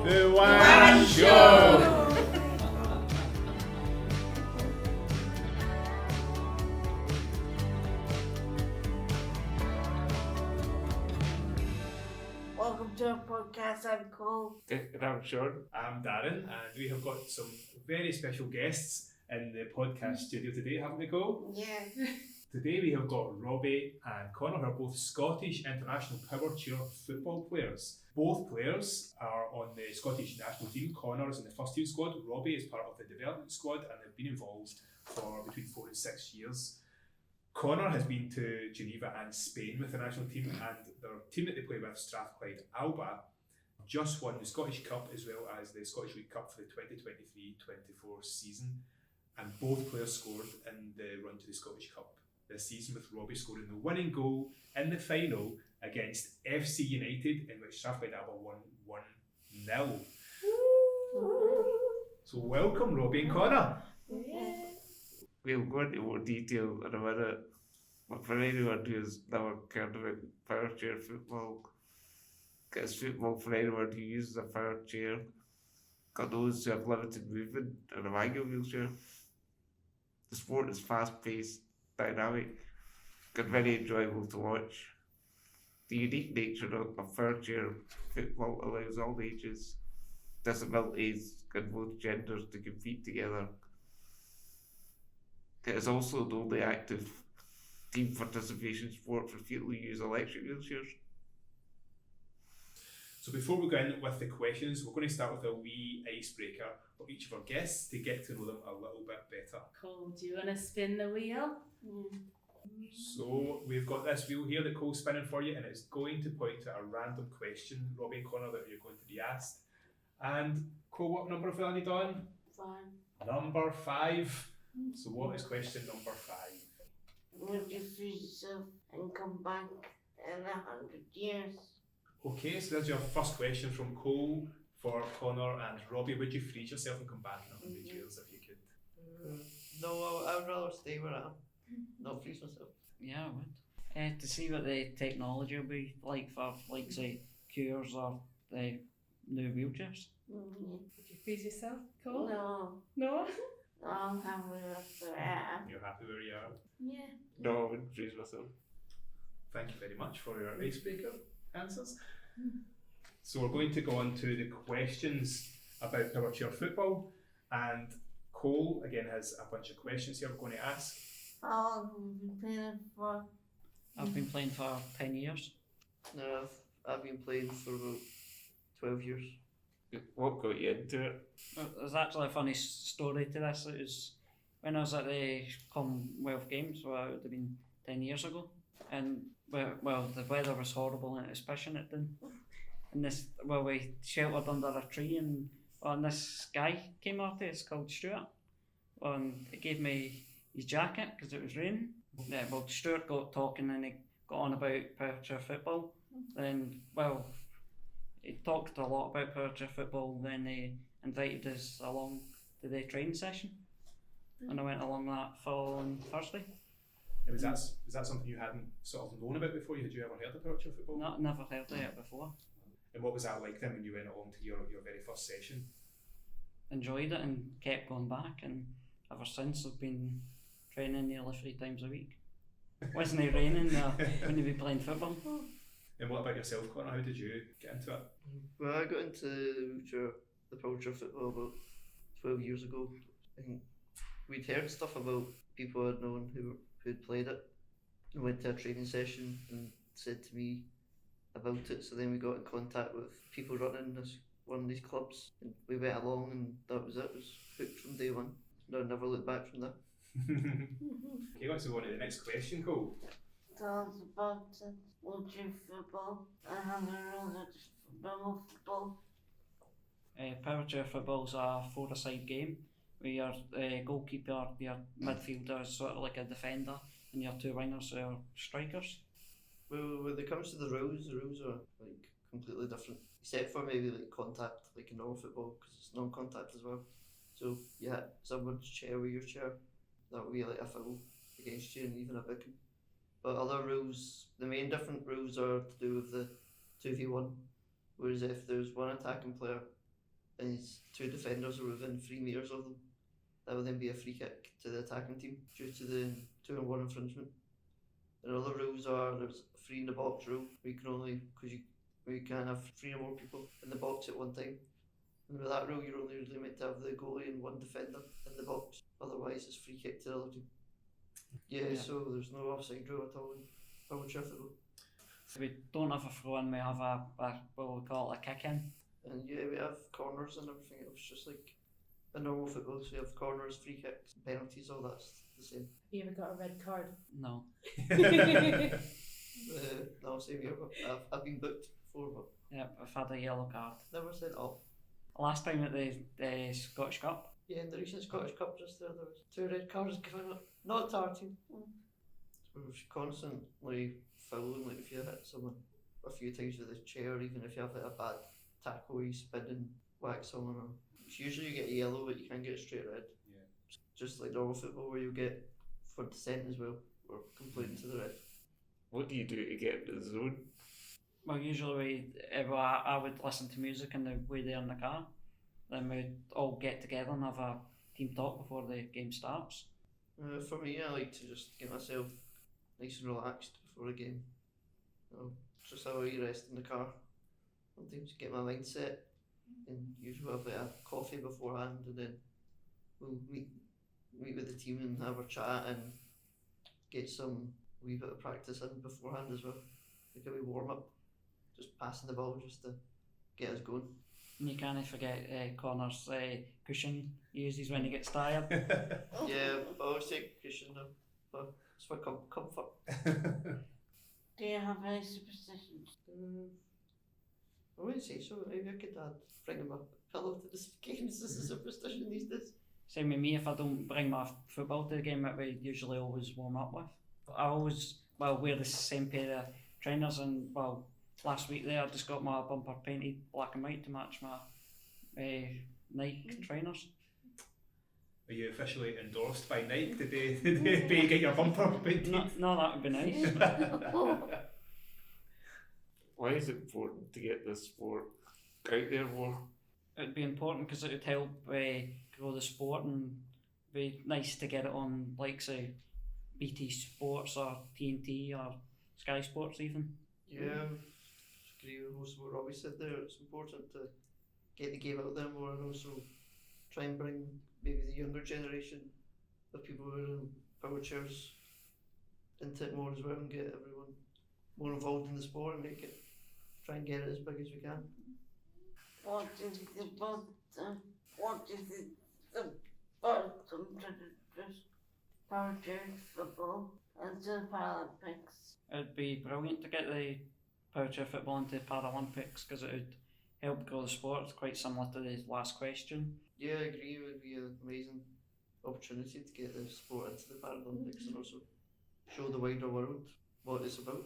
The One Show! Welcome to our podcast. I'm Cole. I'm Sean. I'm Darren, and we have got some very special guests in the podcast studio today, haven't we, Cole? Yeah. Today we have got Robbie and Connor, who are both Scottish international Powerchair football players. Both players are on the Scottish national team. Connor is in the first team squad. Robbie is part of the development squad, and they've been involved for between 4 and 6 years. Connor has been to Geneva and Spain with the national team, and their team that they play with, Strathclyde Alba, just won the Scottish Cup as well as the Scottish League Cup for the 2023-24 season, and both players scored in the run to the Scottish Cup this season, with Robbie scoring the winning goal in the final against FC United, in which Strathclyde Alba won 1-0. So welcome, Robbie and Connor. We'll go into more detail in a minute, but for anyone who's never cared about Powerchair football, it's football for anyone who uses a Powerchair, got those who have limited movement and a manual wheelchair. The sport is fast-paced, dynamic, and very enjoyable to watch. The unique nature of Powerchair football allows all ages, disabilities, and both genders to compete together. It is also the only active team participation sport for people who use electric wheelchairs. So before we go in with the questions, we're going to start with a wee icebreaker for each of our guests to get to know them a little bit better. Cole, do you want to spin the wheel? So we've got this wheel here that Cole's spinning for you, and it's going to point to a random question, Robbie and Connor, that you're going to be asked. And Cole, what number have we landed on? 5. Number 5. So what is question number 5? Would you freeze yourself and come back in 100 years? Okay, so there's your first question from Cole for Connor and Robbie. Would you freeze yourself and come back in 100 years if you could? No, I would rather stay where I am, not freeze myself. Yeah, I would. To see what the technology will be like for, like, say, cures or the new wheelchairs. Would you freeze yourself, Cole? No. No? I'm happy with where I am. You're happy where you are? Yeah. No, I wouldn't freeze myself. Thank you very much for your icebreaker answers. So we're going to go on to the questions about Powerchair football, and Cole again has a bunch of questions here we're going to ask. How long have you been playing for? I've been playing for 10 years. No, I've been playing for about 12 years. What got you into it? There's actually a funny story to this. It was when I was at the Commonwealth Games, well, it would have been 10 years ago, and well, the weather was horrible and it was pissing it down. And we sheltered under a tree, and this guy came after us called Stuart, and he gave me his jacket because it was raining. Yeah, well, Stuart got talking and he got on about Powerchair football. Then, well, he talked a lot about Powerchair football. Then he invited us along to the training session, and I went along that following Thursday. And was that something you hadn't sort of known about before? Had you ever heard of Powerchair football? Never heard of it before. And what was that like then when you went along to your very first session? Enjoyed it and kept going back, and ever since I've been training nearly 3 times a week. Wasn't it raining? Wouldn't you be playing football? And what about yourself, Connor? How did you get into it? Well, I got into the Powerchair football about 12 years ago. I think we'd heard stuff about people I'd known who'd played it. I went to a training session and said to me about it, so then we got in contact with people running one of these clubs, and we went along, and that was it. It was hooked from day one. No, I never looked back from that. Okay, let's go on to the next question, Cole. Tell us about wheelchair football and how the rules are normal football. Powerchair football is a 4-a-side game where your goalkeeper, your midfielder is sort of like a defender, and your 2 wingers are strikers. Well, when it comes to the rules are like completely different, except for maybe like contact, like in normal football, because it's non-contact as well. So yeah, someone's chair with your chair, that would be like a foul against you, and even a big. But other rules, the main different rules are to do with the 2v1, whereas if there's one attacking player and his two defenders are within 3 metres of them, that would then be a free kick to the attacking team due to the 2-on-1 infringement. And other rules are there's a 3 in the box rule, where you can only, where you can't have 3 or more people in the box at one time. And with that rule, you're only really meant to have the goalie and 1 defender in the box. Otherwise, it's free kick to the other team. Yeah, so there's no offside rule at all in Powerchair football. We don't have a throw in, we have a what we call a kick in. And yeah, we have corners and everything else, just like in normal football. So we have corners, free kicks, penalties, all that's the same. Have you ever got a red card? No. No, same here, but I've been booked before, but Yeah, I've had a yellow card. never sent off. Last time at the Scottish Cup, Yeah, in the recent Scottish Cup just there was 2 red cards given up. Not to our team. So we're constantly fouling, like if you hit someone a few times with a chair, even if you have like a bad tackle, you spin and whack someone. Or usually you get a yellow, but you can get a straight red. Yeah. Just like normal football, where you get for dissent as well, or completing to the red. What do you do to get into the zone? well, usually I would listen to music on the way there in the car. Then we'd all get together and have a team talk before the game starts. For me, I like to just get myself nice and relaxed before a game. Just have a wee rest in the car. Sometimes get my mind set, and usually have like a coffee beforehand, and then we'll meet with the team and have a chat and get some wee bit of practice in beforehand as well. Like a wee warm up, just passing the ball just to get us going. And you can't forget Connor's cushion he uses when he gets tired. Yeah, I always take cushion though, but it's for comfort. Do you have any superstitions? I wouldn't say so. Maybe I could bring him a pillow to the games as a superstition these days. Same with me, if I don't bring my football to the game, that we usually always warm up with. I always wear the same pair of trainers, and last week there I just got my bumper painted black and white to match my Nike trainers. Are you officially endorsed by Nike? Did they pay to get your bumper painted? No, that would be nice. Why is it important to get this sport out there more? It'd be important because it would help grow the sport, and be nice to get it on like say BT Sports or TNT or Sky Sports even. Yeah, I agree with most of what Robbie said there. It's important to get the game out there more, and also try and bring maybe the younger generation of people who are in power chairs into it more as well, and get everyone more involved in the sport and try and get it as big as we can. What do you think about what do you think about some introduce Powerchair football into the Paralympics? It'd be brilliant to get the Powerchair football into the Paralympics because it would help grow the sport. It's quite similar to the last question. Yeah, I agree. It would be an amazing opportunity to get the sport into the Paralympics and also show the wider world what it's about.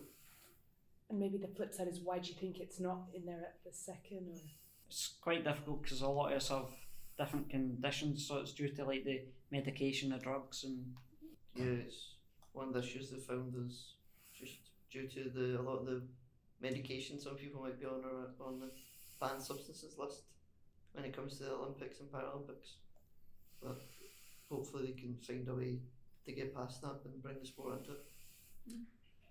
And maybe the flip side is, why do you think it's not in there at the second? Or It's quite difficult because a lot of us have different conditions, so it's due to like the medication, the drugs, and Yeah, it's one of the issues they found is just due to a lot of the medication some people might be on the banned substances list when it comes to the Olympics and Paralympics. But hopefully they can find a way to get past that and bring the sport into it.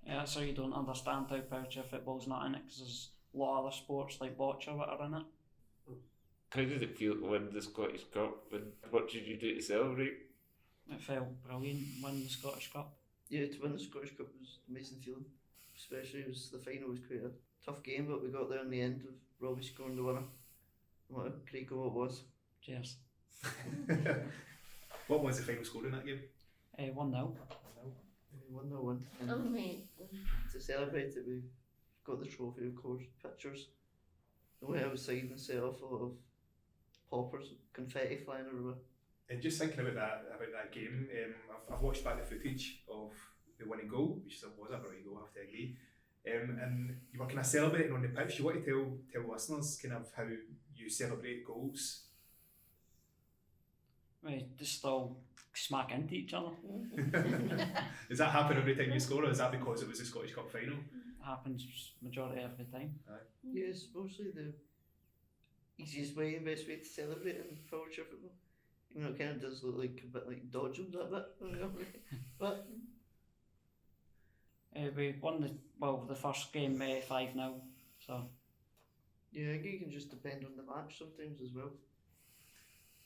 yeah, that's how you don't understand how Powerchair football's not in it because there's a lot of other sports like bocce that are in it. How did it feel to win the Scottish Cup, and what did you do to celebrate? It felt brilliant winning the Scottish Cup. Yeah, to win the Scottish Cup was an amazing feeling. Especially the final was quite a tough game, but we got there in the end with Robbie scoring the winner. What a great goal it was. Cheers. What was the final score in that game? 1-0. 1-0 and Amazing. to celebrate it, we got the trophy, of course, pictures. We went outside and set off a lot of poppers, confetti flying everywhere. And just thinking about that game, I've watched back the footage of the winning goal, which was a brilliant goal, I have to agree. And you were kind of celebrating on the pitch. You want to tell listeners kind of how you celebrate goals? We just all smack into each other. Does that happen every time you score, or is that because it was the Scottish Cup final? Happens majority of the time. Yes, mostly easiest way and best way to celebrate in Powerchair football. Even though it kind of does look like a bit like dodgeball that bit, you know? But We won the first game 5-0, so yeah, I think it can just depend on the match sometimes as well.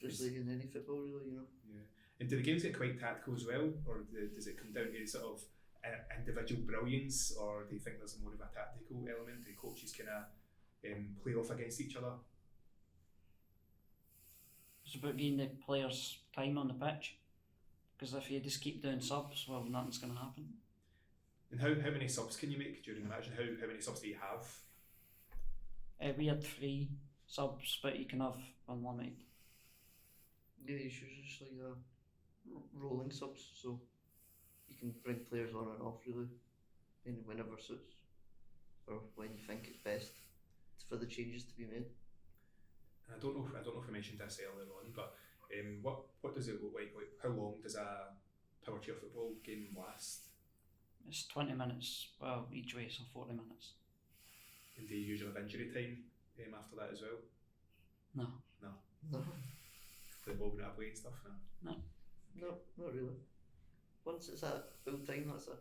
Just like in any football, really, you know. Yeah. And do the games get quite tactical as well, or does it come down to sort of individual brilliance, or do you think there's more of a tactical element? Do coaches kind of play off against each other? it's about giving the players time on the pitch. Because if you just keep doing subs, well, nothing's going to happen. And how many subs can you make during the match? And how many subs do you have? We had 3 subs, but you can have unlimited. Yeah, it's usually just like rolling subs, so you can bring players on and off really, and whenever suits, or when you think it's best for the changes to be made. And I don't know if I mentioned this earlier on, but what does it look like? Like how long does a Powerchair football game last? It's 20 minutes, well, each way, so 40 minutes. And do you usually have injury time after that as well? No. No, The ball going away and stuff? No. no, not really. Once it's at full time, that's it.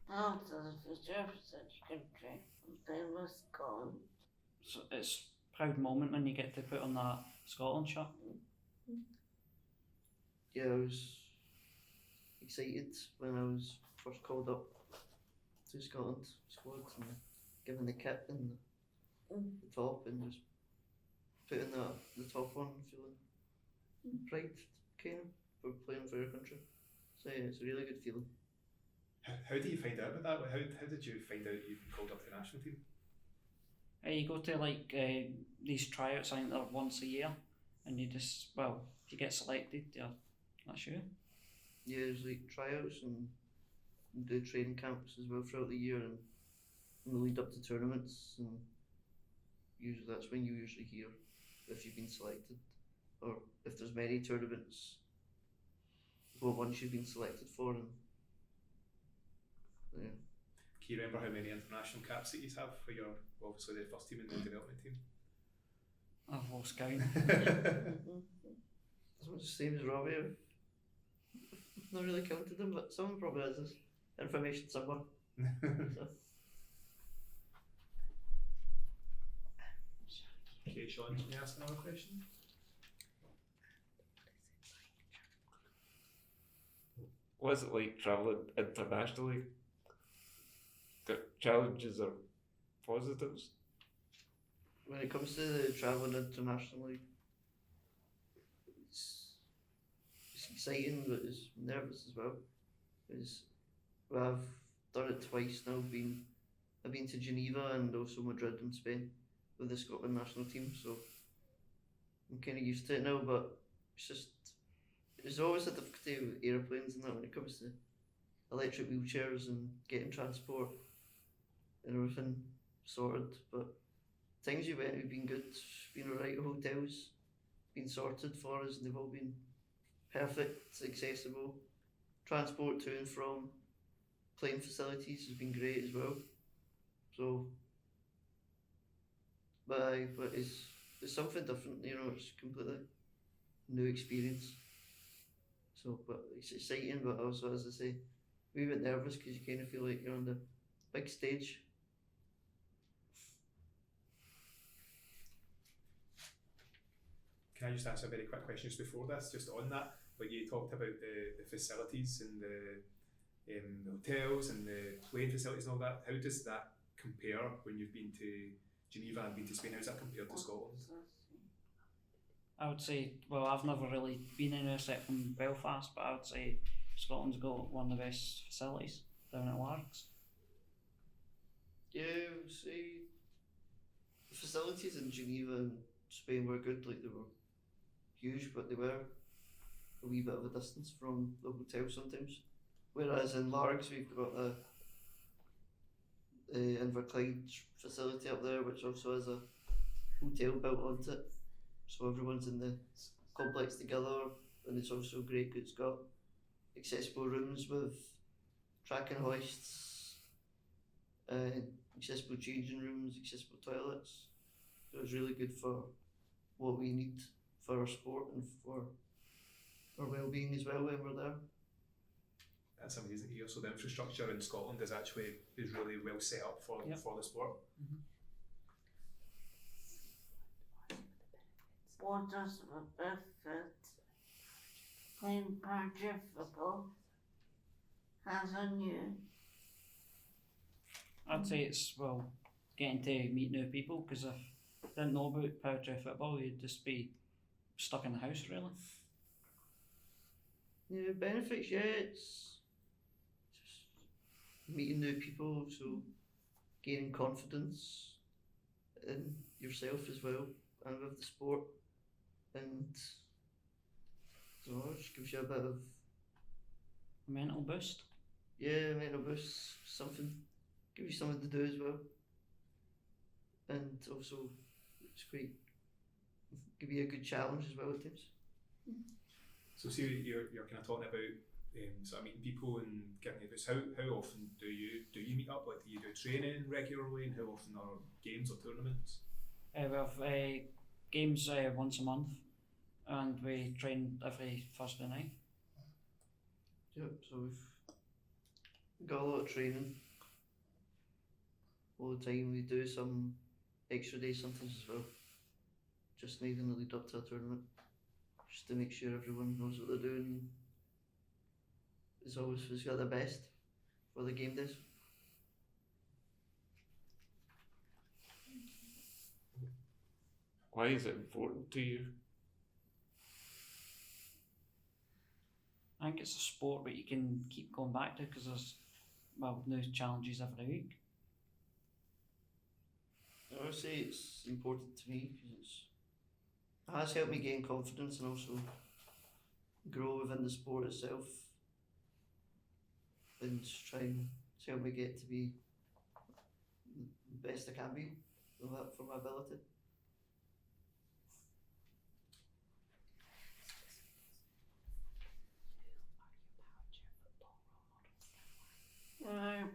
Now to the future of such country, they was gone. So it's a proud moment when you get to put on that Scotland shirt. Yeah, I was excited when I was first called up to Scotland squad and given the kit and the top and just putting the top on, feeling pride kind of for playing for your country. So yeah, it's a really good feeling. How do you find out about that? How did you find out you've been called up to the national team? You go to like these tryouts, I think they're once a year, and you just, well, if you get selected, that's you. Yeah, there's like tryouts and do training camps as well throughout the year and in the lead up to tournaments, and usually that's when you usually hear if you've been selected or if there's many tournaments, what ones you've been selected for. And yeah. Can you remember how many international caps that you have for your, obviously the first team and the development team? I've lost count. It's much the same as Robbie. I've not really counted them, but someone probably has this information somewhere. So. Okay, Sean, can you ask another question? What's it like travelling internationally? Got challenges or positives? When it comes to the travelling internationally, it's exciting, but it's nervous as well. I've done it twice now. I've been to Geneva and also Madrid in Spain with the Scotland national team, so I'm kind of used to it now. But it's always a difficulty with airplanes and that when it comes to electric wheelchairs and getting transport and everything sorted. But things you went have been good, been alright. Hotels been sorted for us and they've all been perfect, accessible. Transport to and from plane facilities has been great as well. So, but it's something different, you know. It's completely new experience. So, but it's exciting, but also, as I say, a wee bit nervous because you kind of feel like you're on the big stage. Can I just ask a very quick question just before this, just on that? Like you talked about the facilities and the hotels and the plane facilities and all that. How does that compare when you've been to Geneva and been to Spain? How does that compare to Scotland? I would say, well, I've never really been anywhere except from Belfast, but I would say Scotland's got one of the best facilities down at Largs. Yeah, I would say the facilities in Geneva and Spain were good. Like, they were huge, but they were a wee bit of a distance from the hotel sometimes. Whereas in Largs we've got the Inverclyde facility up there, which also has a hotel built onto it. So everyone's in the complex together, and it's also great. It's got accessible rooms with track and hoists, accessible changing rooms, accessible toilets. So was really good for what we need for our sport and for our well-being as well when we're there. That's amazing here. So the infrastructure in Scotland is really well set up for Yep. the sport. What does the benefit playing Powerchair football has on you? I'd say it's, well, getting to meet new people, because if you didn't know about Powerchair football, you'd just be stuck in the house, really. Yeah, benefits, yeah, it's just meeting new people, so gaining confidence in yourself as well and with the sport, and I don't know, it just gives you a bit of A mental boost. mental boost, give you something to do as well, and also it's quite give you a good challenge as well at times. So see, you're kind of talking about sort of meeting people and getting advice. How often do you meet up? Like, do you do training regularly, and how often are games or tournaments? We have games once a month, and we train every Thursday night. Yep, so we've got a lot of training all the time. We do some extra days sometimes as well, just not even the lead up to a tournament, just to make sure everyone knows what they're doing. Is always has got the best for the game days. Why is it important to you? I think it's a sport that you can keep going back to, because there's, well, new challenges every week. I would say it's important to me because it has helped me gain confidence and also grow within the sport itself, and just try and help me get to be the best I can be for my ability.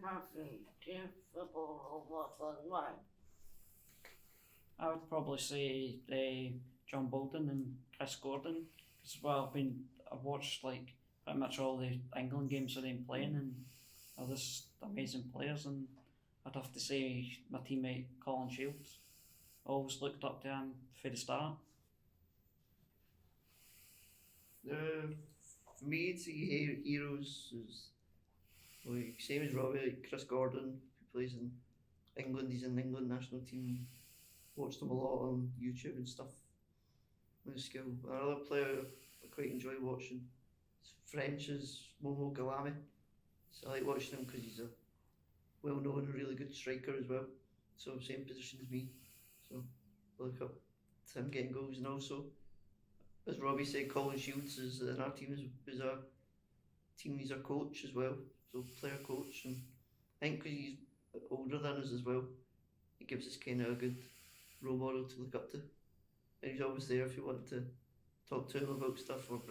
Powerchair football role model and why? I would probably say John Bolton and Chris Gordon, because, well, I've watched like pretty much all the England games of them playing, and they're just amazing players. And I'd have to say my teammate Colin Shields. I always looked up to him for the start. For me, it's heroes is like same as Robbie, like Chris Gordon, who plays in England. He's in the England national team. Watched him a lot on YouTube and stuff. With skill. Another player I quite enjoy watching is French is Momo Galami. So I like watching him because he's a well-known and really good striker as well. So same position as me. So I look up to him getting goals, and also, as Robbie said, Colin Shields is in our team is our team. He's our coach as well. So player coach, and I think because he's older than us as well, it gives us kind of a good role model to look up to, and he's always there if you want to talk to him about stuff or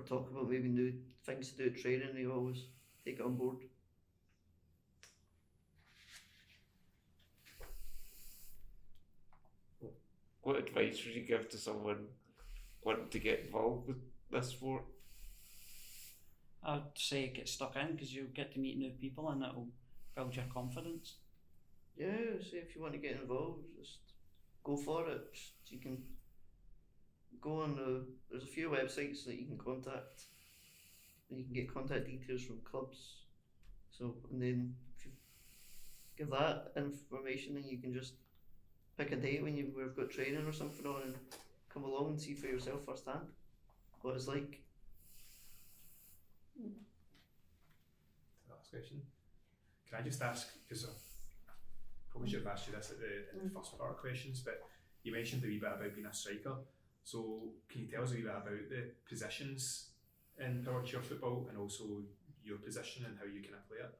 talk about maybe new things to do at training. He always take it on board. What advice would you give to someone wanting to get involved with this sport? I'd say get stuck in, because you'll get to meet new people and it'll build your confidence. Yeah, so if you want to get involved, just go for it. You can go on there's a few websites that you can contact, and you can get contact details from clubs. So, and then if you give that information, then you can just pick a day when we've got training or something on, and come along and see for yourself firsthand what it's like. Last question. Can I just ask, because I probably should have asked you this in the first part of questions, but you mentioned a wee bit about being a striker. So can you tell us a wee bit about the positions in Powerchair football, and also your position and how you kind of play it?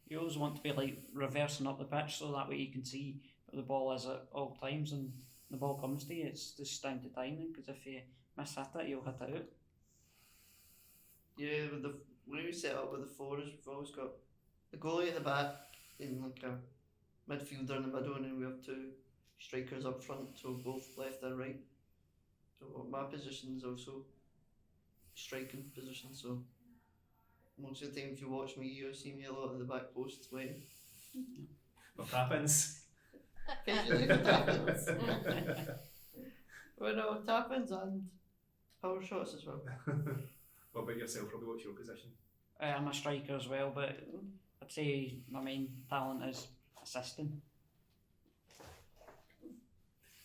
You always want to be like reversing up the pitch, so that way you can see where the ball is at all times, and the ball comes to you. It's just down to timing, because if you miss hit it, you'll hit it out. Yeah, when we set up with the fours, we've always got the goalie at the back, and like a midfielder in the middle, and then we have two strikers up front, so both left and right. So my position is also striking position, so most of the time if you watch me, you'll see me a lot in the back post when What happens? occasionally for tap-ins. Well, no, tap-ins and power shots as well. What about yourself, Robbie? What's your position? I'm a striker as well, but I'd say my main talent is assisting.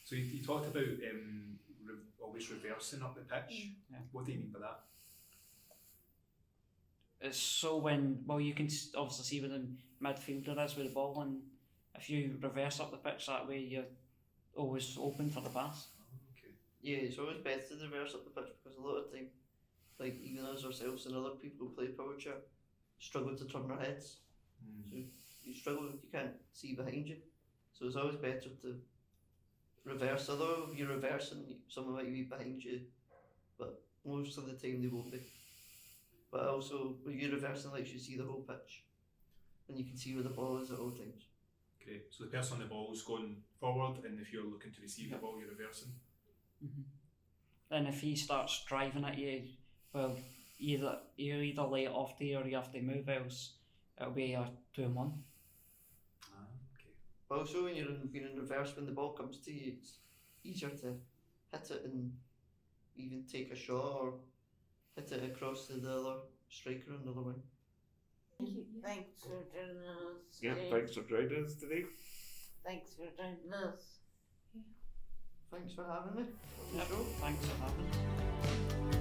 So you talked about always reversing up the pitch. Yeah. What do you mean by that? It's so when, well, you can obviously see where the midfielder is with the ball, and if you reverse up the pitch that way, you're always open for the pass. Okay. Yeah, it's always better to reverse up the pitch because a lot of time, like even us ourselves and other people who play Powerchair, struggle to turn their heads. So you struggle if you can't see behind you. So it's always better to reverse. Although if you're reversing, someone might be behind you, but most of the time they won't be. But also, when you're reversing, like you see the whole pitch, and you can see where the ball is at all times. Great. So the person on the ball is going forward, and if you're looking to receive the ball, you're reversing. Then if he starts driving at you, well, you either lay it off to you or you have to move, else it'll be a 2-on-1. Okay. Also, when you're being in reverse, when the ball comes to you, it's easier to hit it and even take a shot or hit it across to the other striker on the other wing. Thank you. Thanks for joining us. Yeah, Steve. thanks for joining us today. Thanks for joining us. Thanks for having me. Yep, thanks for having us.